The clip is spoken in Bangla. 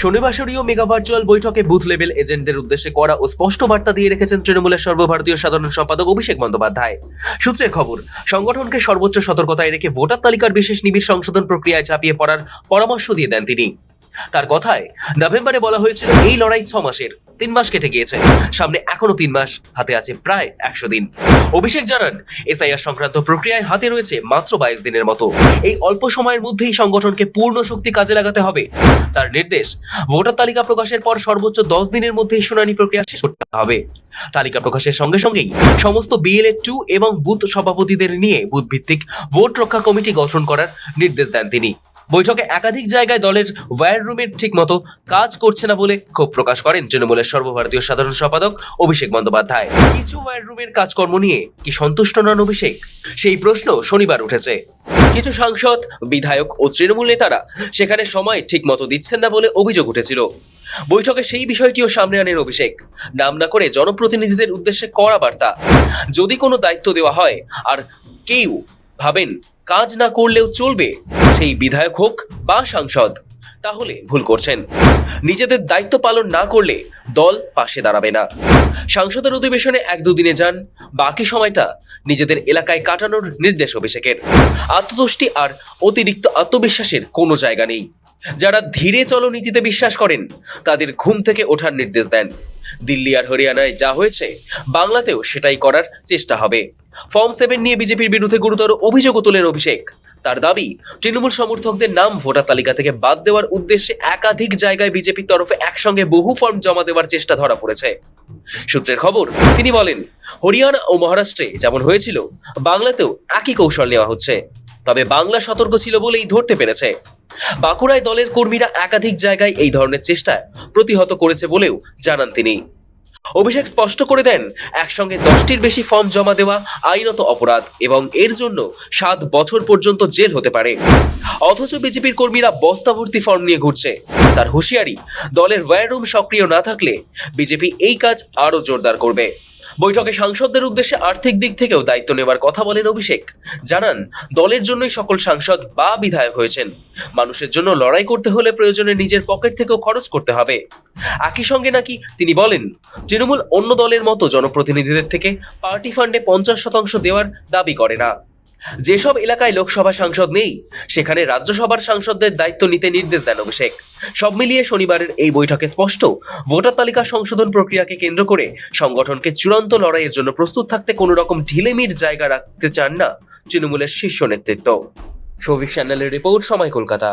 শনিবাসরীয় মেগা ভার্চুয়াল বৈঠকে বুথ লেভেল এজেন্টদের উদ্দেশ্যে করা ও স্পষ্ট বার্তা দিয়ে রেখেছেন তৃণমূলের সর্বভারতীয় সাধারণ সম্পাদক অভিষেক বন্দ্যোপাধ্যায়। সূত্রের খবর, সংগঠনকে সর্বোচ্চ সতর্কতায় রেখে ভোটার তালিকার বিশেষ নিবিড় সংশোধন প্রক্রিয়ায় ঝাঁপিয়ে পড়ার পরামর্শ দিয়ে দেন তিনি। তার কথায়, নভেম্বরে বলা হয়েছিল এই লড়াই 6 মাসের, 3 মাস কেটে গিয়েছে, সামনে এখনো 3 মাস, হাতে আছে প্রায় 100 দিন। অভিষেক জানান, এসআইআর সংক্রান্ত প্রক্রিয়ায় হাতে রয়েছে মাত্র 22 দিনের মতো। এই অল্প সময়ের মধ্যেই সংগঠনকে পূর্ণ শক্তি কাজে লাগাতে হবে। তার নির্দেশ, ভোটার তালিকা প্রকাশের পর সর্বোচ্চ 10 দিনের মধ্যেই শুনানি প্রক্রিয়া শেষ করতে হবে। তালিকা প্রকাশের সঙ্গে সঙ্গেই সমস্ত BLA 2 এবং বুথ সভাপতিদের নিয়ে বুথ ভিত্তিক ভোট রক্ষা কমিটি গঠন করার নির্দেশ দেন তিনি। বৈঠকে একাধিক জায়গায় দলের ওয়্যার রুমের ঠিক মতো কাজ করছে না বলে ক্ষোভ প্রকাশ করেন তৃণমূলের সর্বভারতীয় সাধারণ সম্পাদক অভিষেক বন্দ্যোপাধ্যায়। কিছু ওয়্যার রুমের কাজকর্ম নিয়ে কি সন্তুষ্ট নন অভিষেক? সেই প্রশ্ন শনিবার উঠেছে। কিছু সাংসদ, বিধায়ক ও তৃণমূল নেতারা সেখানে সময় ঠিক মতো দিচ্ছেন না বলে অভিযোগ উঠেছিল। বৈঠকে সেই বিষয়টিও সামনে আনেন অভিষেক, নাম না করে জনপ্রতিনিধিদের উদ্দেশ্যে কড়া বার্তা। যদি কোনো দায়িত্ব দেওয়া হয় আর কেউ ভাবেন কাজ না করলেও চলবে, সেই বিধায়ক হোক বা সাংসদ, তাহলে ভুল করছেন। নিজেদের দায়িত্ব পালন না করলে দল পাশে দাঁড়াবে না। সাংসদের অধিবেশনে 1-2 দিনে যান, বাকি সময়টা নিজেদের এলাকায় কাটানোর নির্দেশ অভিষেকের। আত্মতুষ্টি আর অতিরিক্ত আত্মবিশ্বাসের কোনো জায়গা নেই। যারা ধীরে চলো নীতিতে বিশ্বাস করেন, তাদের ঘুম থেকে ওঠার নির্দেশ দেন। দিল্লি আর হরিয়ানায় যা হয়েছে, বাংলাতেও সেটাই করার চেষ্টা হবে। ফর্ম 7 নিয়ে বিজেপির বিরুদ্ধে গুরুতর অভিযোগও তোলেন অভিষেক। তার দাবি, তৃণমূল সমর্থকদের নাম ভোটার তালিকা থেকে বাদ দেওয়ার উদ্দেশ্যে একাধিক জায়গায় বিজেপির তরফে একসঙ্গে বহু ফর্ম জমা দেওয়ার চেষ্টা ধরা পড়েছে। সূত্রের খবর, তিনি বলেন, হরিয়ানা ও মহারাষ্ট্রে যেমন হয়েছিল, বাংলাতেও একই কৌশল নেওয়া হচ্ছে। তবে বাংলা সতর্ক ছিল বলেই ধরতে পেরেছে। বাঁকুড়ায় দলের কর্মীরা একাধিক জায়গায় এই ধরনের চেষ্টা প্রতিহত করেছে বলেও জানান তিনি। অভিষেক স্পষ্ট করে দেন, একসঙ্গে 10টির বেশি ফর্ম জমা দেওয়া আইনত অপরাধ এবং এর জন্য 7 বছর পর্যন্ত জেল হতে পারে। অথচ বিজেপির কর্মীরা বস্তা ভর্তি ফর্ম নিয়ে ঘুরছে। তার হুঁশিয়ারি, দলের ওয়্যার রুম সক্রিয় না থাকলে বিজেপি এই কাজ আরও জোরদার করবে। বৈঠকে সাংসদদের উদ্দেশ্যে আর্থিক দিক থেকেও দায়িত্ব নেবার কথা বলেন অভিষেক। জানান, দলের জন্যই সকল সাংসদ বা বিধায়ক হয়েছেন। মানুষের জন্য লড়াই করতে হলে প্রয়োজনে নিজের পকেট থেকেও খরচ করতে হবে। একই সঙ্গে নাকি তিনি বলেন, তৃণমূল অন্য দলের মতো জনপ্রতিনিধিদের থেকে পার্টি ফান্ডে 50% দেওয়ার দাবি করে না। যেসব এলাকায় লোকসভা সাংসদ নেই, সেখানে রাজ্যসভার সাংসদদের দায়িত্ব নিতে নির্দেশ দেন অভিষেক। সব মিলিয়ে শনিবারের এই বৈঠকে স্পষ্ট, ভোটার তালিকা সংশোধন প্রক্রিয়াকে কেন্দ্র করে সংগঠনকে চূড়ান্ত লড়াইয়ের জন্য প্রস্তুত থাকতে কোনো রকম ঢিলেমির জায়গা রাখতে চান না তৃণমূলের শীর্ষ নেতৃত্ব। সৌভিক চ্যানেলের রিপোর্ট, সময় কলকাতা।